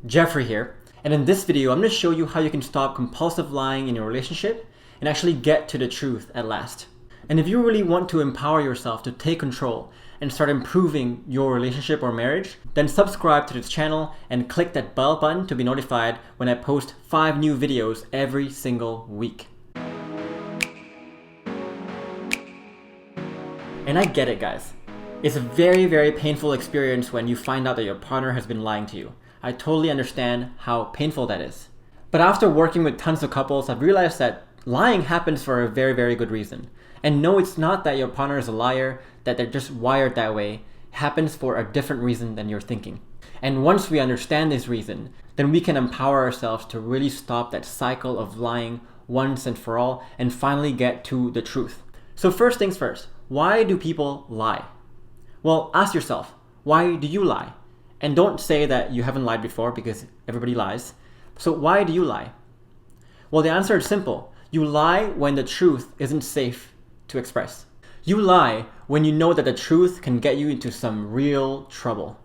Geoffrey here, and in this video I'm going to show you how you can stop compulsive lying in your relationship and actually get to the truth at last. And if you really want to empower yourself to take control and start improving your relationship or marriage, then subscribe to this channel and click that bell button to be notified when I post 5 new videos every single week. And I get it, guys. It's a very painful experience when you find out that your partner has been lying to you. I totally understand how painful that is. But after working with tons of couples, I've realized that lying happens for a very good reason. And no, it's not that your partner is a liar, that they're just wired that way. It happens for a different reason than you're thinking. And once we understand this reason, then we can empower ourselves to really stop that cycle of lying once and for all and finally get to the truth. So first things first, why do people lie? Well, ask yourself, why do you lie? And don't say that you haven't lied before, because everybody lies. So why do you lie? Well, the answer is simple. You lie when the truth isn't safe to express. You lie when you know that the truth can get you into some real trouble.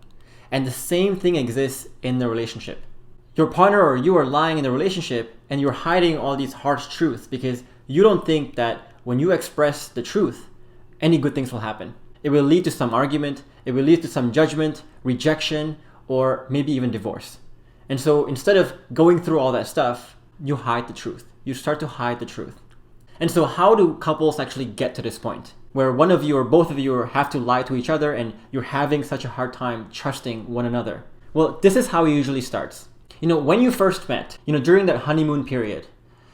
And the same thing exists in the relationship. Your partner or you are lying in the relationship and you're hiding all these harsh truths because you don't think that when you express the truth, any good things will happen. It will lead to some argument, it will lead to some judgment, rejection, or maybe even divorce. And so instead of going through all that stuff, you hide the truth. You start to hide the truth. And so how do couples actually get to this point where one of you or both of you have to lie to each other and you're having such a hard time trusting one another? Well, this is how it usually starts. When you first met, during that honeymoon period,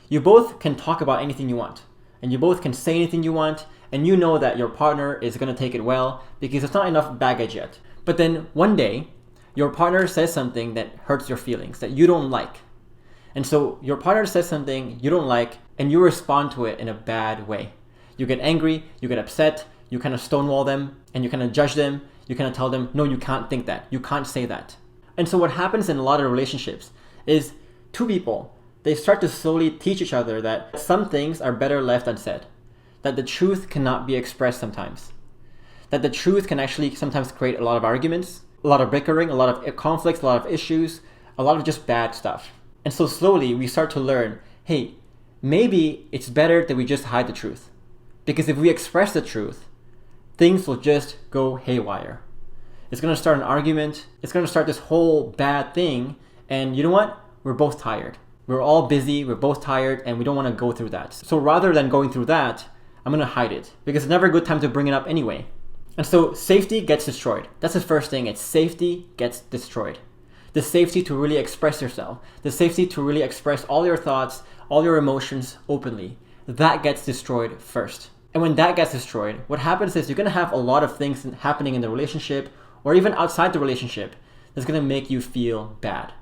you both can talk about anything you want. And you both can say anything you want, and you know that your partner is going to take it well because there's not enough baggage yet. But then one day, your partner says something that hurts your feelings, that you don't like. And so your partner says something you don't like, and you respond to it in a bad way. You get angry, you get upset, you kind of stonewall them, and you kind of judge them, you kind of tell them, no, you can't think that, you can't say that. And so what happens in a lot of relationships is two people, they start to slowly teach each other that some things are better left unsaid. That the truth cannot be expressed sometimes. That the truth can actually sometimes create a lot of arguments, a lot of bickering, a lot of conflicts, a lot of issues, a lot of just bad stuff. And so slowly we start to learn, hey, maybe it's better that we just hide the truth. Because if we express the truth, things will just go haywire. It's going to start an argument, it's going to start this whole bad thing, and you know what? We're both tired. We're all busy, we're both tired, and we don't want to go through that. So rather than going through that, I'm going to hide it because it's never a good time to bring it up anyway. And so safety gets destroyed. That's the first thing. It's safety gets destroyed. The safety to really express yourself. The safety to really express all your thoughts, all your emotions openly. That gets destroyed first. And when that gets destroyed, what happens is you're going to have a lot of things happening in the relationship or even outside the relationship that's going to make you feel bad.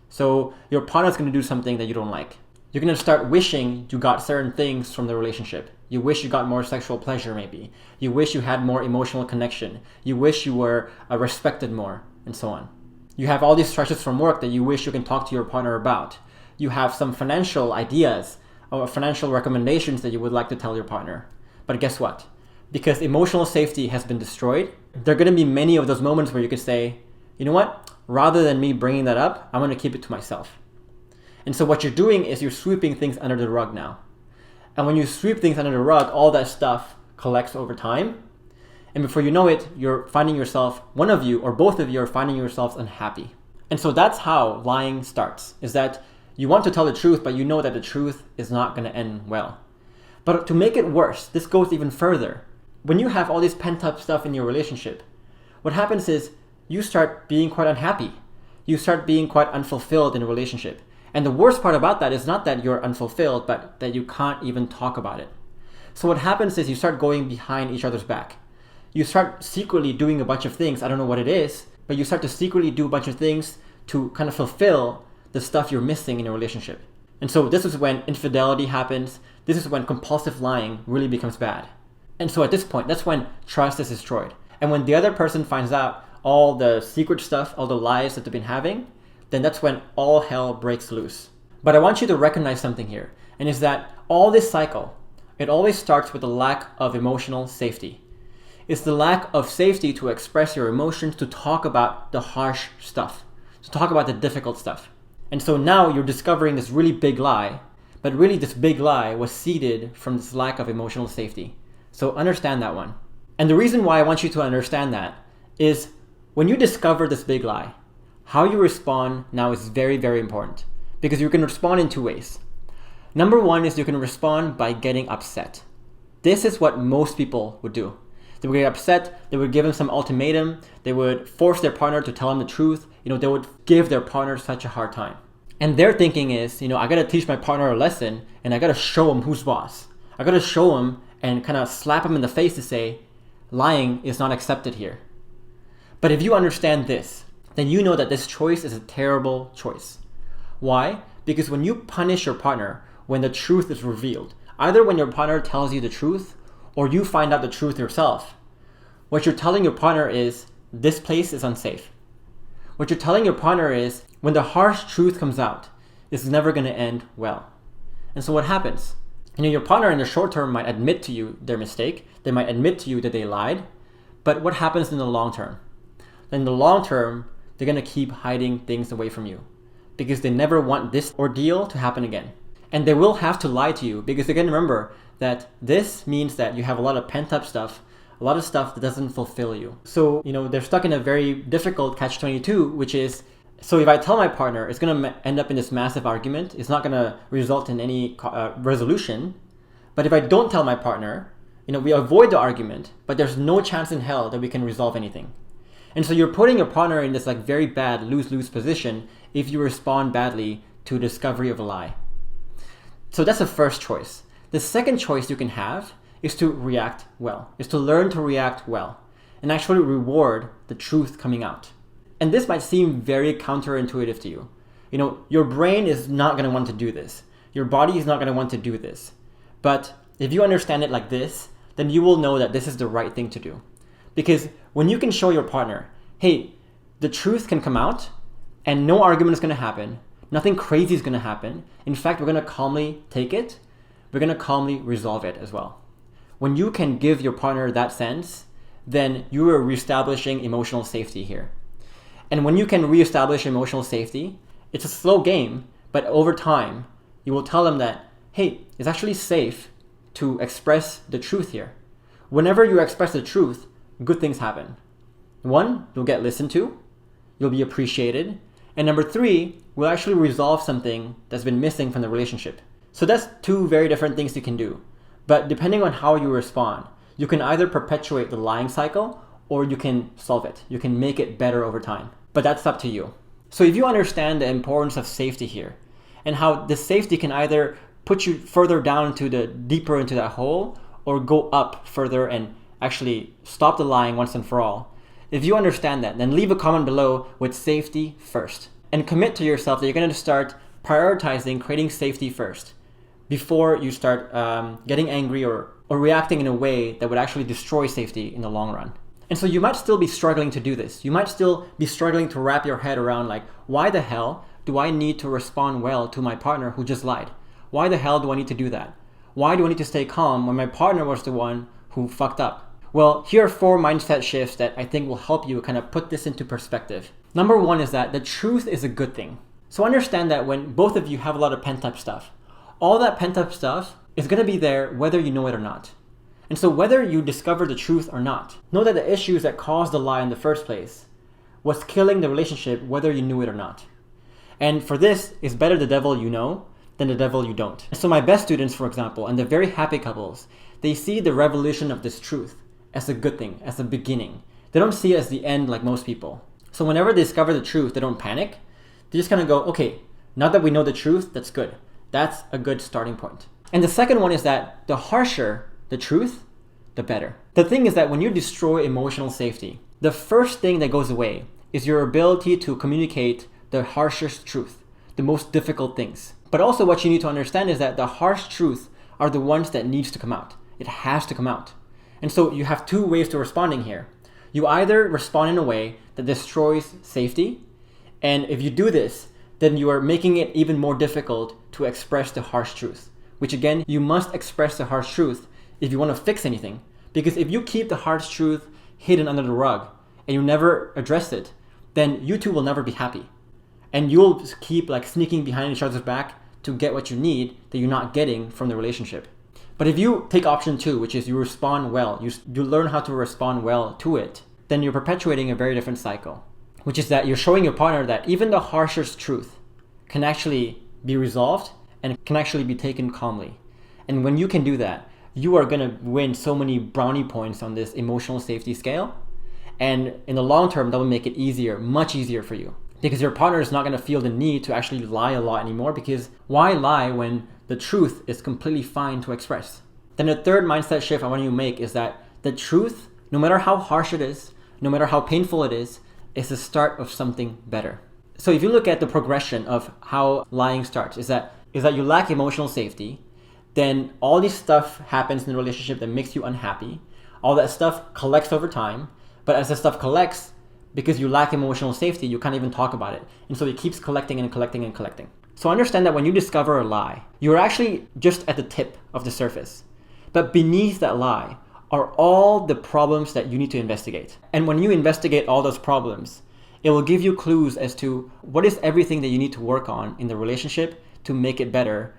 So your partner's going to do something that you don't like. You're going to start wishing you got certain things from the relationship. You wish you got more sexual pleasure maybe. You wish you had more emotional connection. You wish you were respected more, and so on. You have all these stresses from work that you wish you can talk to your partner about. You have some financial ideas or financial recommendations that you would like to tell your partner. But guess what? Because emotional safety has been destroyed, there are going to be many of those moments where you can say, you know what? Rather than me bringing that up, I'm going to keep it to myself. And so what you're doing is you're sweeping things under the rug now. And when you sweep things under the rug, all that stuff collects over time. And before you know it, you're finding yourself, one of you or both of you are finding yourselves unhappy. And so that's how lying starts, is that you want to tell the truth, but you know that the truth is not going to end well. But to make it worse, this goes even further. When you have all this pent-up stuff in your relationship, what happens is you start being quite unhappy. You start being quite unfulfilled in a relationship. And the worst part about that is not that you're unfulfilled, but that you can't even talk about it. So what happens is you start going behind each other's back. You start secretly doing a bunch of things, I don't know what it is, but you start to secretly do a bunch of things to kind of fulfill the stuff you're missing in a relationship. And so this is when infidelity happens. This is when compulsive lying really becomes bad. And so at this point, that's when trust is destroyed. And when the other person finds out all the secret stuff, all the lies that they've been having, then that's when all hell breaks loose. But I want you to recognize something here, and is that all this cycle, it always starts with a lack of emotional safety. It's the lack of safety to express your emotions, to talk about the harsh stuff, to talk about the difficult stuff. And so now you're discovering this really big lie, but really this big lie was seeded from this lack of emotional safety. So understand that one. And the reason why I want you to understand that is when you discover this big lie, how you respond now is very, very important, because you can respond in two ways. Number one is you can respond by getting upset. This is what most people would do. They would get upset, they would give them some ultimatum, they would force their partner to tell them the truth, they would give their partner such a hard time. And their thinking is, I gotta teach my partner a lesson and I gotta show him who's boss. I gotta show him and kind of slap him in the face to say, lying is not accepted here. But if you understand this, then you know that this choice is a terrible choice. Why? Because when you punish your partner when the truth is revealed, either when your partner tells you the truth or you find out the truth yourself, what you're telling your partner is, this place is unsafe. What you're telling your partner is, when the harsh truth comes out, this is never going to end well. And so what happens? Your partner in the short term might admit to you their mistake. They might admit to you that they lied. But what happens in the long term? In the long term, they're going to keep hiding things away from you because they never want this ordeal to happen again. And they will have to lie to you because again, remember that this means that you have a lot of pent up stuff, a lot of stuff that doesn't fulfill you. So, they're stuck in a very difficult catch-22, which is, so if I tell my partner, it's going to end up in this massive argument. It's not going to result in any resolution. But if I don't tell my partner, we avoid the argument, but there's no chance in hell that we can resolve anything. And so you're putting your partner in this very bad lose-lose position if you respond badly to discovery of a lie. So that's the first choice. The second choice you can have is to react well, is to learn to react well and actually reward the truth coming out. And this might seem very counterintuitive to you. Your brain is not going to want to do this. Your body is not going to want to do this. But if you understand it like this, then you will know that this is the right thing to do. Because when you can show your partner, hey, the truth can come out and no argument is going to happen. Nothing crazy is going to happen. In fact, we're going to calmly take it. We're going to calmly resolve it as well. When you can give your partner that sense, then you are reestablishing emotional safety here. And when you can reestablish emotional safety, it's a slow game, but over time, you will tell them that, hey, it's actually safe to express the truth here. Whenever you express the truth, good things happen. One, you'll get listened to, you'll be appreciated, and number three, we'll actually resolve something that's been missing from the relationship. So that's two very different things you can do. But depending on how you respond, you can either perpetuate the lying cycle or you can solve it. You can make it better over time. But that's up to you. So if you understand the importance of safety here and how the safety can either put you further down deeper into that hole or go up further and actually stop the lying once and for all. If you understand that, then leave a comment below with safety first and commit to yourself that you're going to start prioritizing creating safety first before you start getting angry or reacting in a way that would actually destroy safety in the long run. And so you might still be struggling to do this. You might still be struggling to wrap your head around why the hell do I need to respond well to my partner who just lied? Why the hell do I need to do that? Why do I need to stay calm when my partner was the one who fucked up? Well, here are 4 mindset shifts that I think will help you kind of put this into perspective. Number 1 is that the truth is a good thing. So understand that when both of you have a lot of pent-up stuff, all that pent-up stuff is going to be there whether you know it or not. And so whether you discover the truth or not, know that the issues that caused the lie in the first place was killing the relationship whether you knew it or not. And for this, it's better the devil you know than the devil you don't. So my best students, for example, and the very happy couples, they see the revelation of this truth as a good thing, as a beginning. They don't see it as the end like most people. So whenever they discover the truth, they don't panic. They just kind of go, okay, now that we know the truth, that's good. That's a good starting point. And the second one is that the harsher the truth, the better. The thing is that when you destroy emotional safety, the first thing that goes away is your ability to communicate the harshest truth, the most difficult things. But also what you need to understand is that the harsh truths are the ones that needs to come out. It has to come out. And so you have 2 ways to responding here. You either respond in a way that destroys safety, and if you do this, then you are making it even more difficult to express the harsh truth, which again, you must express the harsh truth if you want to fix anything. Because if you keep the harsh truth hidden under the rug and you never address it, then you two will never be happy. And you'll keep like sneaking behind each other's back to get what you need that you're not getting from the relationship. But if you take option 2, which is you respond well, you learn how to respond well to it, then you're perpetuating a very different cycle, which is that you're showing your partner that even the harshest truth can actually be resolved and can actually be taken calmly. And when you can do that, you are going to win so many brownie points on this emotional safety scale. And in the long term, that will make it easier, much easier for you. Because your partner is not going to feel the need to actually lie a lot anymore, because why lie when the truth is completely fine to express? Then the third mindset shift I want you to make is that the truth, no matter how harsh it is, no matter how painful it is the start of something better. So if you look at the progression of how lying starts, is that you lack emotional safety, then all this stuff happens in the relationship that makes you unhappy. All that stuff collects over time, but as the stuff collects, because you lack emotional safety, you can't even talk about it. And so it keeps collecting and collecting and collecting. So understand that when you discover a lie, you're actually just at the tip of the surface. But beneath that lie are all the problems that you need to investigate. And when you investigate all those problems, it will give you clues as to what is everything that you need to work on in the relationship to make it better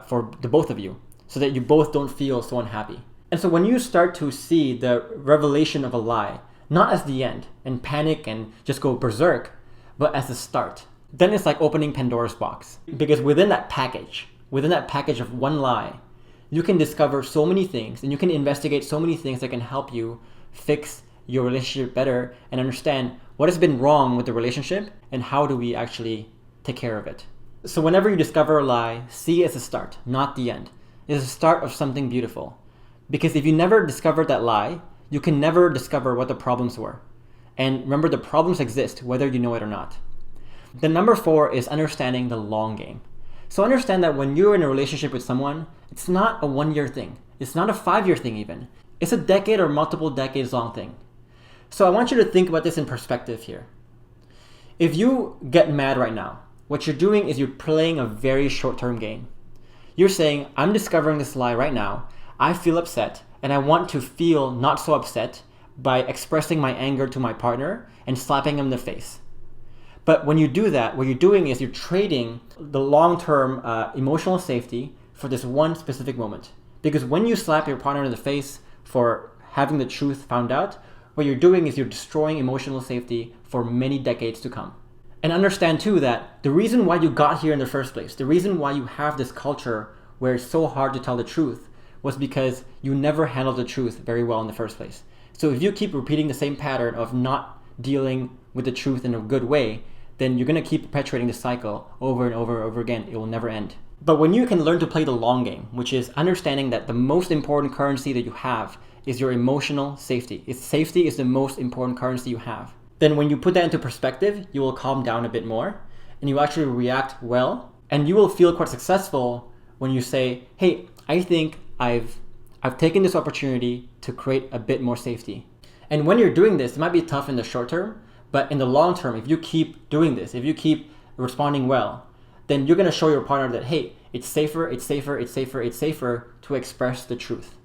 for the both of you, so that you both don't feel so unhappy. And so when you start to see the revelation of a lie, not as the end and panic and just go berserk, but as the start, then it's like opening Pandora's box. Because within that package of one lie, you can discover so many things and you can investigate so many things that can help you fix your relationship better and understand what has been wrong with the relationship and how do we actually take care of it. So whenever you discover a lie, see it as a start, not the end. It's a start of something beautiful. Because if you never discovered that lie, you can never discover what the problems were. And remember, the problems exist whether you know it or not. The number 4 is understanding the long game. So understand that when you're in a relationship with someone, it's not a 1-year thing. It's not a 5-year thing even. It's a decade or multiple decades long thing. So I want you to think about this in perspective here. If you get mad right now, what you're doing is you're playing a very short-term game. You're saying, I'm discovering this lie right now. I feel upset and I want to feel not so upset by expressing my anger to my partner and slapping him in the face. But when you do that, what you're doing is you're trading the long-term emotional safety for this one specific moment. Because when you slap your partner in the face for having the truth found out, what you're doing is you're destroying emotional safety for many decades to come. And understand too that the reason why you got here in the first place, the reason why you have this culture where it's so hard to tell the truth, was because you never handled the truth very well in the first place. So if you keep repeating the same pattern of not dealing with the truth in a good way, then you're going to keep perpetuating the cycle over and over and over again. It will never end. But when you can learn to play the long game, which is understanding that the most important currency that you have is your emotional safety. Safety is the most important currency you have. Then when you put that into perspective, you will calm down a bit more and you actually react well, and you will feel quite successful when you say, hey, I think I've taken this opportunity to create a bit more safety. And when you're doing this, it might be tough in the short term, but in the long term, if you keep doing this, if you keep responding well, then you're going to show your partner that, hey, it's safer to express the truth.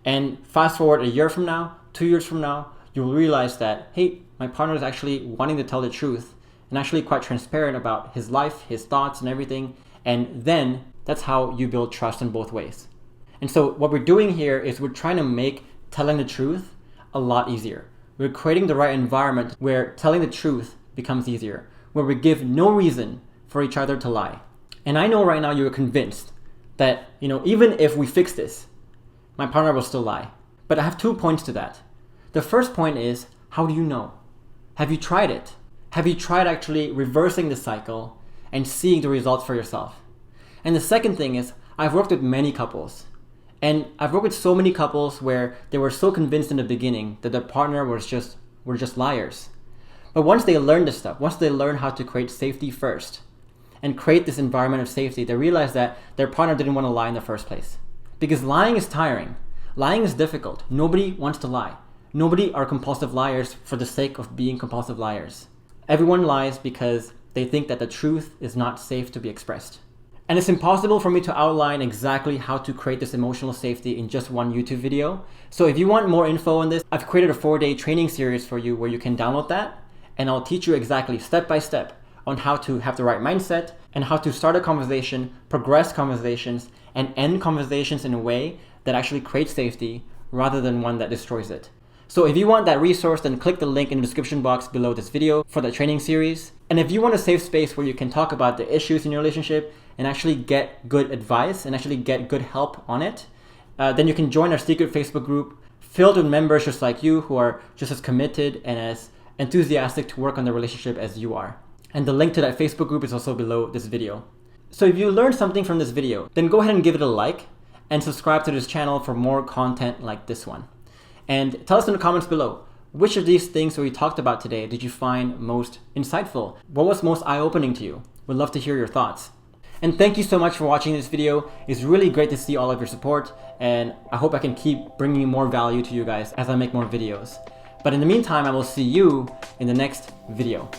And fast forward a year from now, 2 years from now, you'll realize that, hey, my partner is actually wanting to tell the truth and actually quite transparent about his life, his thoughts and everything. And then that's how you build trust in both ways. And so what we're doing here is we're trying to make telling the truth a lot easier. We're creating the right environment where telling the truth becomes easier, where we give no reason for each other to lie. And I know right now you're convinced that, even if we fix this, my partner will still lie. But I have 2 points to that. The first point is, how do you know? Have you tried it? Have you tried actually reversing the cycle and seeing the results for yourself? And the second thing is, I've worked with many couples. And I've worked with so many couples where they were so convinced in the beginning that their partner were just liars. But once they learn this stuff, once they learn how to create safety first and create this environment of safety, they realize that their partner didn't want to lie in the first place. Because lying is tiring. Lying is difficult. Nobody wants to lie. Nobody are compulsive liars for the sake of being compulsive liars. Everyone lies because they think that the truth is not safe to be expressed. And it's impossible for me to outline exactly how to create this emotional safety in just one YouTube video. So if you want more info on this, I've created a 4-day training series for you where you can download that, and I'll teach you exactly step by step on how to have the right mindset and how to start a conversation, progress conversations, and end conversations in a way that actually creates safety rather than one that destroys it. So if you want that resource, then click the link in the description box below this video for the training series. And if you want a safe space where you can talk about the issues in your relationship and actually get good advice and actually get good help on it, then you can join our secret Facebook group filled with members just like you who are just as committed and as enthusiastic to work on the relationship as you are. And the link to that Facebook group is also below this video. So if you learned something from this video, then go ahead and give it a like and subscribe to this channel for more content like this one. And tell us in the comments below, which of these things that we talked about today did you find most insightful? What was most eye-opening to you? We'd love to hear your thoughts. And thank you so much for watching this video. It's really great to see all of your support, and I hope I can keep bringing more value to you guys as I make more videos. But in the meantime, I will see you in the next video.